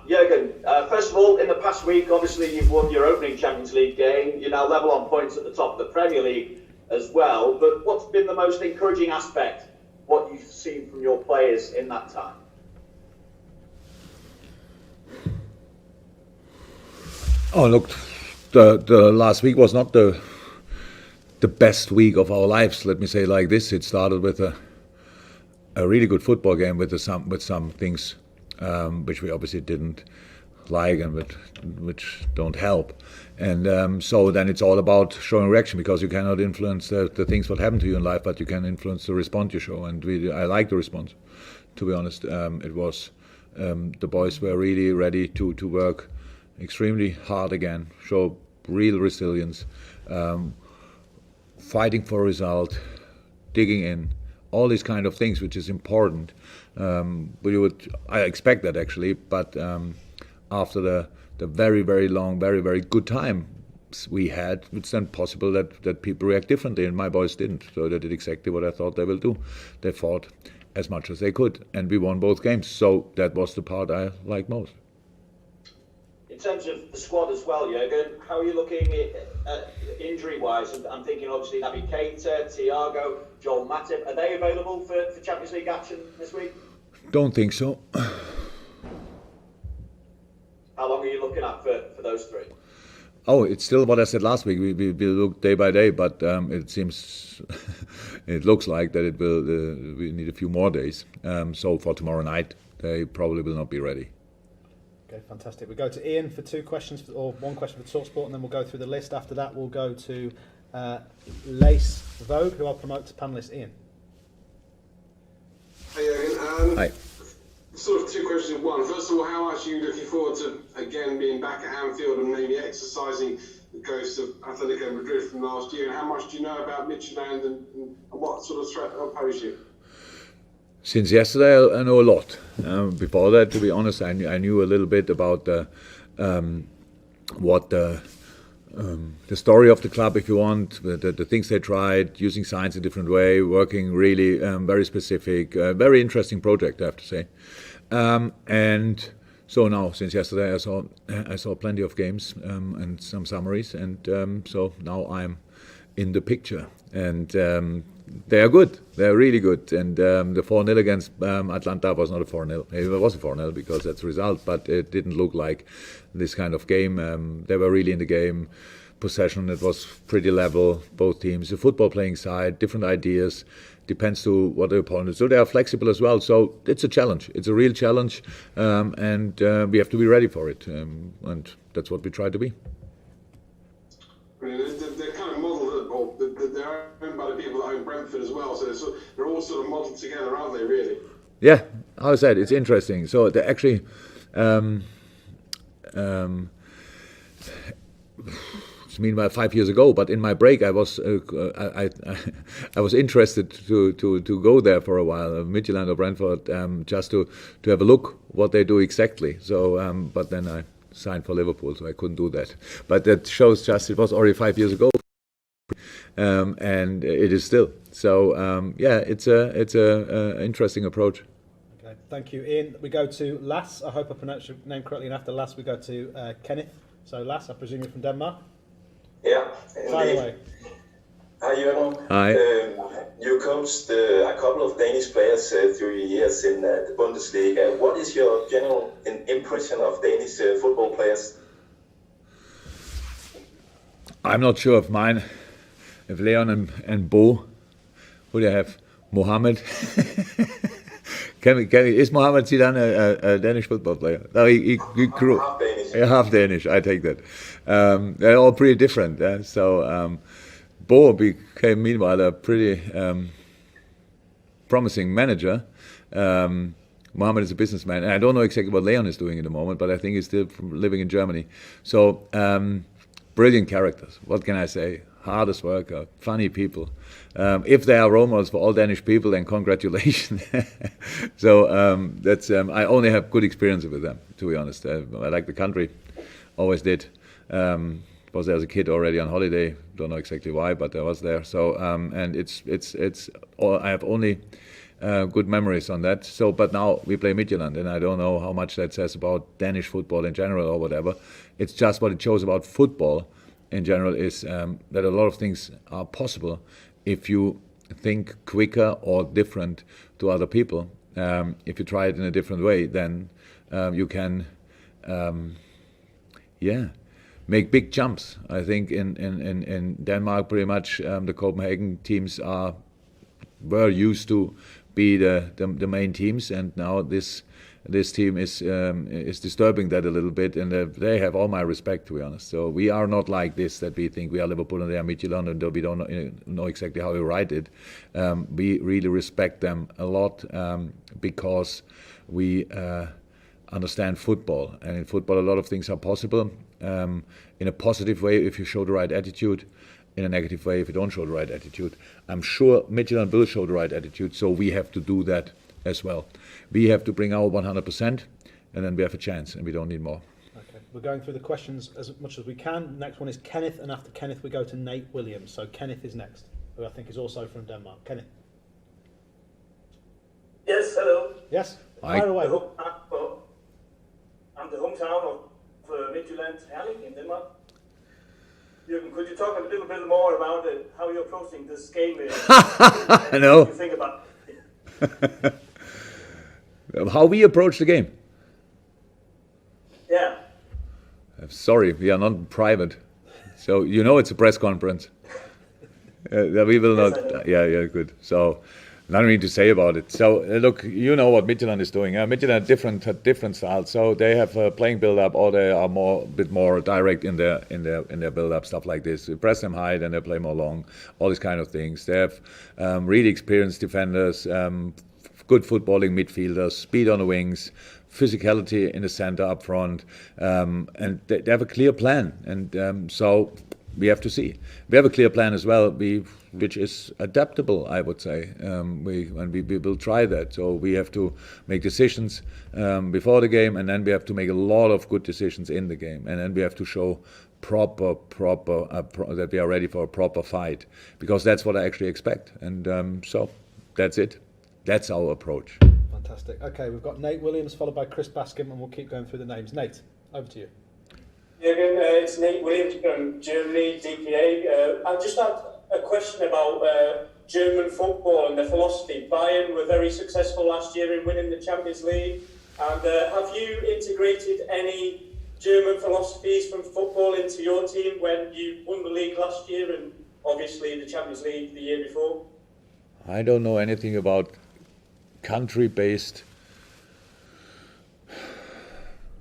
Jurgen, first of all, in the past week, obviously you've won your opening Champions League game. You're now level on points at the top of the Premier League as well. But what's been the most encouraging aspect, what you've seen from your players in that time? Oh, look, the last week was not the best week of our lives. Let me say it like this: it started with a really good football game with some things which we obviously didn't like and which don't help. And so then it's all about showing reaction, because you cannot influence the things what happen to you in life, but you can influence the response you show. And I like the response, to be honest. It was the boys were really ready to work extremely hard again, show real resilience, fighting for a result, digging in, all these kind of things, which is important. I expect that actually, but after the very, very long, very, very good time we had, it's then possible that people react differently, and my boys didn't. So they did exactly what I thought they will do. They fought as much as they could, and we won both games. So that was the part I liked most. In terms of the squad as well, Jurgen, how are you looking injury-wise? I'm thinking obviously Naby Keita, Thiago, Joel Matip. Are they available for Champions League action this week? Don't think so. How long are you looking at for those three? Oh, it's still what I said last week. We look day by day, but it seems, it looks like that it will. We need a few more days. So for tomorrow night, they probably will not be ready. Okay, fantastic. We go to Ian for two questions, or one question for TalkSport, and then we'll go through the list. After that, we'll go to Lace Vogue, who I'll promote to panelist Ian. Hi, Jurgen. Hi. Sort of two questions in one. First of all, how much are you looking forward to, again, being back at Anfield and maybe exercising the ghost of Atletico Madrid from last year? And how much do you know about Midtjylland and what sort of threat they'll pose you? Since yesterday, I know a lot. Before that, to be honest, I knew a little bit about what the story of the club, if you want, the things they tried, using science a different way, working really very specific, very interesting project, I have to say. And so now, since yesterday, I saw plenty of games and some summaries, and so now I'm in the picture. And they are good. They are really good. And the 4-0 against Atlanta was not a 4-0. It was a 4-0 because that's the result, but it didn't look like this kind of game. They were really in the game. Possession, it was pretty level, both teams. The football playing side, different ideas, depends to what the opponent is. So they are flexible as well. So it's a challenge. It's a real challenge. And we have to be ready for it. And that's what we try to be. They're kind of modelled, or they're owned by the people that own Brentford as well, so they're all sort of modelled together, aren't they, really? Yeah, how I said, it's interesting. So they actually, it's meanwhile 5 years ago, but in my break I was I was interested to go there for a while, Midtjylland or Brentford, just to have a look what they do exactly. So, but then I signed for Liverpool, so I couldn't do that. But that shows just it was already 5 years ago, and it is still. So yeah, it's a interesting approach. Okay, thank you, Ian. We go to Lass. I hope I pronounced your name correctly. And after Lass, we go to Kenneth. So Lass, I presume you're from Denmark. Yeah, By the way. Hi, Jürgen. Hi. You coached a couple of Danish players through your years in the Bundesliga. What is your general impression of Danish football players? I'm not sure of mine. If Leon and Bo, who do you have? Mohammed. Is Mohammed Zidane a Danish football player? No, he grew half Danish. Half Danish. I take that. They're all pretty different. So Bo became meanwhile a pretty promising manager. Mohammed is a businessman, and I don't know exactly what Leon is doing at the moment, but I think he's still living in Germany. So brilliant characters. What can I say? Hardest worker, funny people. If they are role models for all Danish people, then congratulations. So that's I only have good experience with them, to be honest. I like the country, always did. Was there as a kid already on holiday. Don't know exactly why, but I was there. So and it's I have only good memories on that. So, but now we play Midtjylland, and I don't know how much that says about Danish football in general or whatever. It's just what it shows about football in general is that a lot of things are possible if you think quicker or different to other people. If you try it in a different way, then you can, make big jumps. I think in Denmark, pretty much the Copenhagen teams were used to be the main teams, and now this team is disturbing that a little bit, and they have all my respect, to be honest. So we are not like this, that we think we are Liverpool and they are Midtjylland, and we don't know exactly how we write it. We really respect them a lot because we understand football, and in football a lot of things are possible in a positive way if you show the right attitude, in a negative way if you don't show the right attitude. I'm sure Midtjylland will show the right attitude, so we have to do that as well. We have to bring our 100%, and then we have a chance, and we don't need more. Okay, we're going through the questions as much as we can. Next one is Kenneth, and after Kenneth we go to Nate Williams. So Kenneth is next, who I think is also from Denmark. Kenneth. Yes, hello. Yes, Hi. fire away. I'm the hometown of Midtjylland Herning in Denmark. Jürgen, could you talk a little bit more about how you're approaching this game? I know. What you think about it? How we approach the game? Yeah. Sorry, we are not private. So you know it's a press conference. We will Yes, not. Yeah, good. So nothing really to say about it. So look, you know what Midtjylland is doing. Midtjylland had different styles. So they have a playing build-up, or they are a bit more direct in their build-up, stuff like this. We press them high, then they play more long. All these kind of things. They have really experienced defenders, good footballing midfielders, speed on the wings, physicality in the center up front, and they have a clear plan. And so we have to see. We have a clear plan as well, which is adaptable, I would say. We will try that. So we have to make decisions before the game, and then we have to make a lot of good decisions in the game, and then we have to show that we are ready for a proper fight, because that's what I actually expect. And so that's it. That's our approach. Fantastic. Okay, we've got Nate Williams followed by Chris Bascom, and we'll keep going through the names. Nate, over to you. Jürgen, it's Nate Williams from Germany, DPA. I just had a question about German football and the philosophy. Bayern were very successful last year in winning the Champions League. And have you integrated any German philosophies from football into your team when you won the league last year and obviously the Champions League the year before? I don't know anything about country-based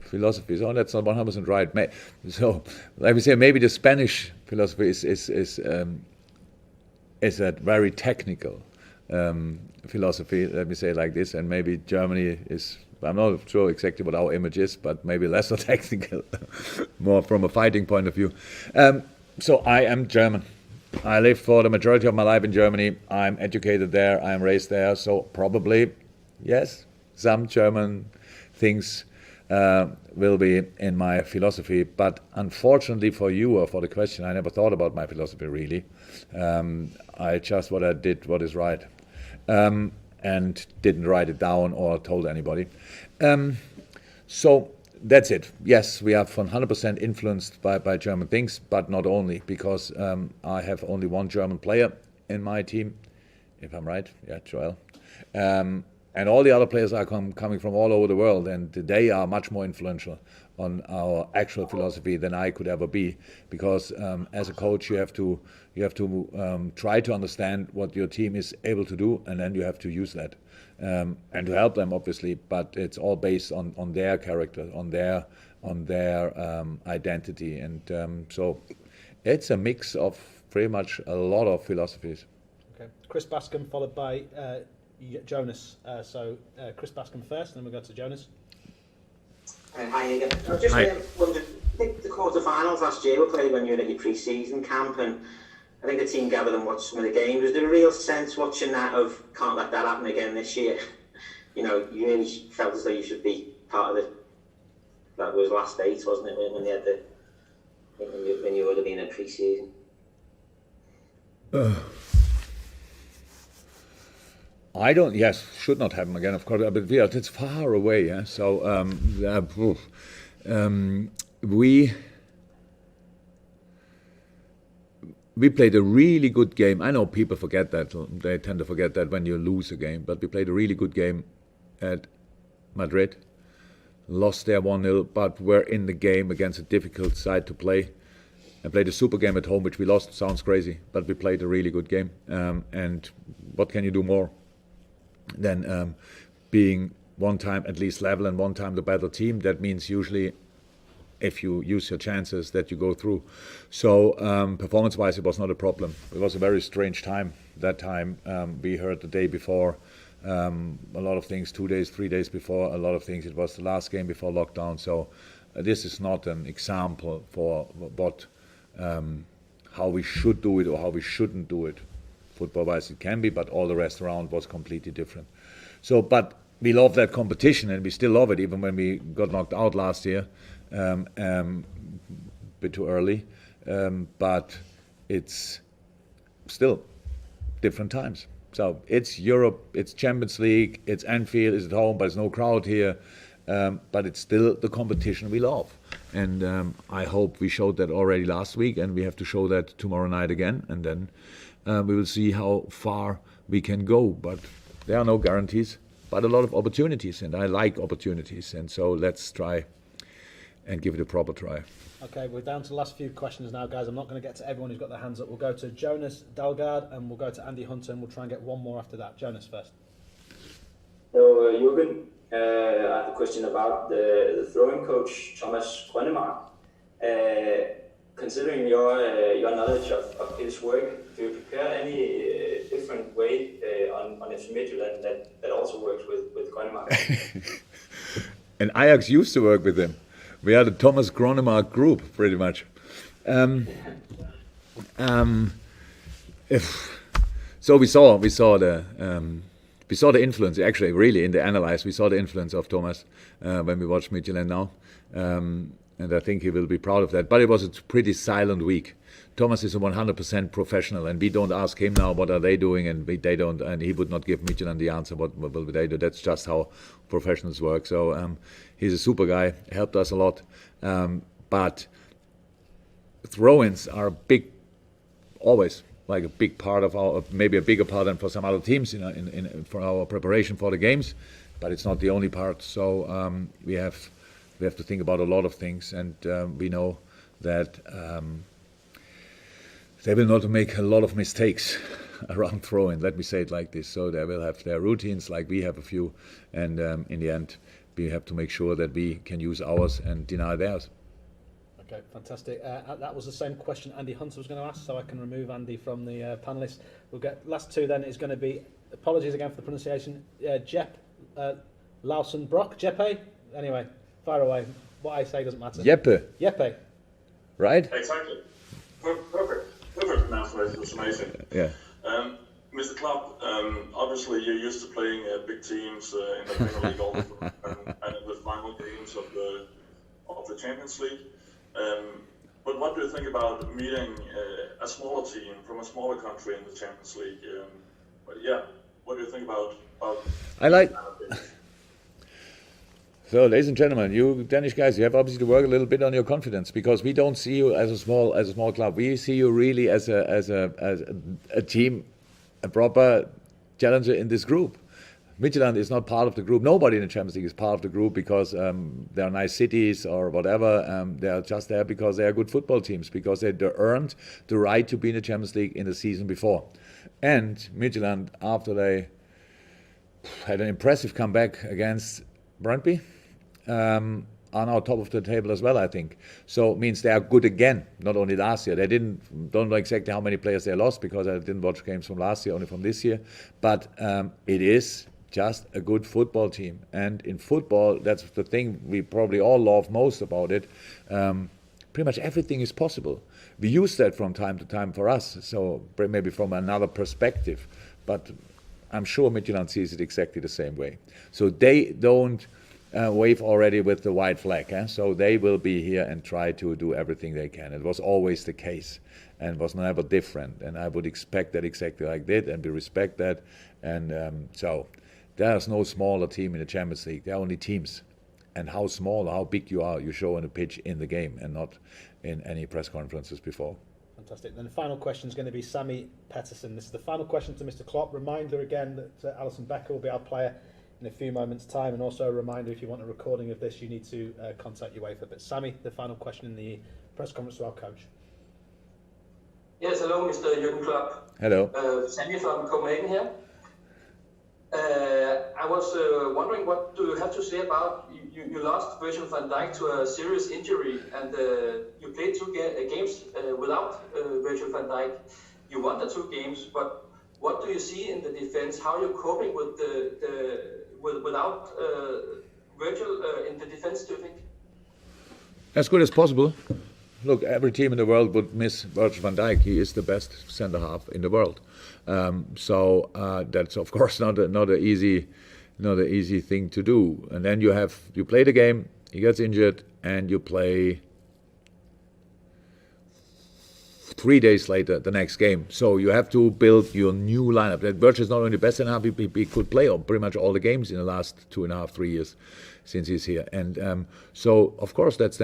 philosophies. Oh, that's not 100% right. So, let me say, maybe the Spanish philosophy is a very technical philosophy. Let me say it like this, and maybe Germany is. I'm not sure exactly what our image is, but maybe less so technical, more from a fighting point of view. So I am German. I lived for the majority of my life in Germany. I'm educated there. I'm raised there. So probably, yes, some German things will be in my philosophy. But unfortunately for you, or for the question, I never thought about my philosophy really. I just what I did, what is right, and didn't write it down or told anybody. So that's it. Yes, we are 100% influenced by German things, but not only, because I have only one German player in my team, if I'm right. Yeah, Joel. And all the other players are coming from all over the world, and they are much more influential on our actual philosophy than I could ever be, because as a coach you have to try to understand what your team is able to do, and then you have to use that and to help them, obviously. But it's all based on their character, on their identity, and so it's a mix of pretty much a lot of philosophies. Okay, Chris Bascom followed by Jonas. So Chris Bascom first, and then we'll go to Jonas. Hi again. I just wondered, I think the quarterfinals last year were played when you were at your pre-season camp, and I think the team gathered and watched some of the games. Was there a real sense watching that of can't let that happen again this year? You know, you really felt as though you should be part of that was last 8, wasn't it, when they had when you would have been at pre-season? I don't. Yes, should not happen again. Of course, but yeah, it's far away. Yeah. So we played a really good game. I know people forget that. They tend to forget that when you lose a game. But we played a really good game at Madrid. Lost there 1-0, but we're in the game against a difficult side to play. And played a super game at home, which we lost. Sounds crazy, but we played a really good game. And what can you do more than being one time at least level and one time the better team? That means usually, if you use your chances, that you go through. So performance-wise, it was not a problem. It was a very strange time. That time we heard the day before a lot of things, 2 days, 3 days before, a lot of things. It was the last game before lockdown. So this is not an example for what how we should do it or how we shouldn't do it. Football-wise, it can be, but all the rest around was completely different. So, but we love that competition, and we still love it, even when we got knocked out last year, a bit too early. But it's still different times. So it's Europe, it's Champions League, it's Anfield, it's at home, but there's no crowd here. But it's still the competition we love. And I hope we showed that already last week, and we have to show that tomorrow night again. And then we will see how far we can go. But there are no guarantees, but a lot of opportunities. And I like opportunities. And so let's try and give it a proper try. Okay, we're down to the last few questions now, guys. I'm not going to get to everyone who's got their hands up. We'll go to Jonas Dalgard, and we'll go to Andy Hunter, and we'll try and get one more after that. Jonas first. So, Jurgen, I have a question about the throwing coach, Thomas Grønnemark. Considering your knowledge of his work, do you prepare any different way on FC Midtjylland that also works with Grønnemark? And Ajax used to work with him. We had a Thomas Grønnemark group, pretty much. So we saw the influence, actually, really, in the analyze. We saw the influence of Thomas when we watched Midtjylland now. And I think he will be proud of that. But it was a pretty silent week. Thomas is a 100% professional, and we don't ask him now what are they doing, and they don't, and he would not give Midtjylland the answer what will they do. That's just how professionals work. So he's a super guy, helped us a lot. But throw-ins are always like a big part of our, maybe a bigger part than for some other teams for our preparation for the games, but it's not the only part. So we have to think about a lot of things, and we know that they will not make a lot of mistakes around throwing. Let me say it like this. So they will have their routines, like we have a few, and in the end, we have to make sure that we can use ours and deny theirs. Okay, fantastic. That was the same question Andy Hunter was going to ask, so I can remove Andy from the panellists. We'll get last two. Then is going to be, apologies again for the pronunciation, Jep Lawson Brock. Jeppe. Anyway, fire away. What I say doesn't matter. Jeppe. Right? Exactly. Perfect pronunciation. It's amazing. Yeah. Mr. Klopp, obviously you're used to playing big teams in the Premier League all the time, and in the final games of the Champions League. But what do you think about meeting a smaller team from a smaller country in the Champions League? What do you think about I like. So, ladies and gentlemen, you Danish guys, you have obviously to work a little bit on your confidence, because we don't see you as a small club. We see you really as a team, a proper challenger in this group. Midtjylland is not part of the group. Nobody in the Champions League is part of the group because they are nice cities or whatever. They are just there because they are good football teams, because they earned the right to be in the Champions League in the season before. And Midtjylland, after they had an impressive comeback against Brøndby, are now top of the table as well, I think. So it means they are good again, not only last year. Don't know exactly how many players they lost, because I didn't watch games from last year, only from this year. But it is just a good football team. And in football, that's the thing we probably all love most about it. Pretty much everything is possible. We use that from time to time for us, so maybe from another perspective. But I'm sure Midtjylland sees it exactly the same way. So they don't wave already with the white flag. So they will be here and try to do everything they can. It was always the case and was never different. And I would expect that exactly like that, and we respect that. And so there's no smaller team in the Champions League. There are only teams. And how small or how big you are, you show on the pitch in the game and not in any press conferences before. Fantastic. Then the final question is going to be Sammy Pettersson. This is the final question to Mr. Klopp. Reminder again that Alisson Becker will be our player in a few moments' time, and also a reminder, if you want a recording of this, you need to contact UEFA. But Sammy, the final question in the press conference to our coach. Yes, hello, Mr. Jurgen Klopp. Hello. Sammy from Copenhagen here. I was wondering, what do you have to say about you lost Virgil van Dijk to a serious injury, and you played two games without Virgil van Dijk. You won the 2 games, but what do you see in the defense? How are you coping with without Virgil in the defense, do you think? As good as possible. Look, every team in the world would miss Virgil van Dijk. He is the best centre half in the world. So that's of course not an easy thing to do. And then you play the game, he gets injured, and you play 3 days later the next game. So you have to build your new lineup. That Virgil is not only the best centre half, he could play pretty much all the games in the last 2.5, 3 years since he's here. And so of course that's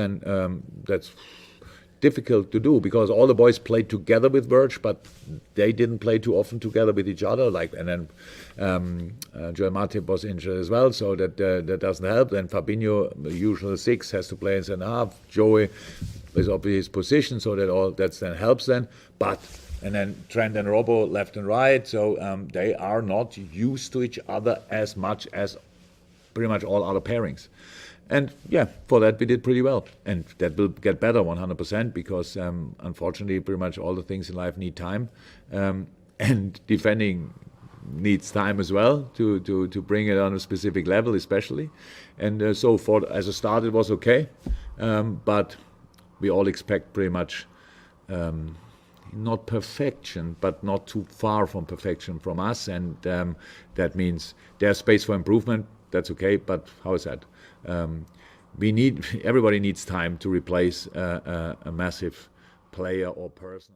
difficult to do, because all the boys played together with Virg, but they didn't play too often together with each other. And then Joel Matip was injured as well, so that doesn't help. Then Fabinho, the usual 6, has to play in centre half. Joey is obviously his position, so that then helps then. And then Trent and Robbo left and right, so they are not used to each other as much as pretty much all other pairings. And yeah, for that we did pretty well. And that will get better 100%, because unfortunately pretty much all the things in life need time. And defending needs time as well to bring it on a specific level especially. And so as a start it was okay. But we all expect pretty much not perfection, but not too far from perfection from us. And that means there's space for improvement. That's okay, but how is that? Everybody needs time to replace a massive player or person.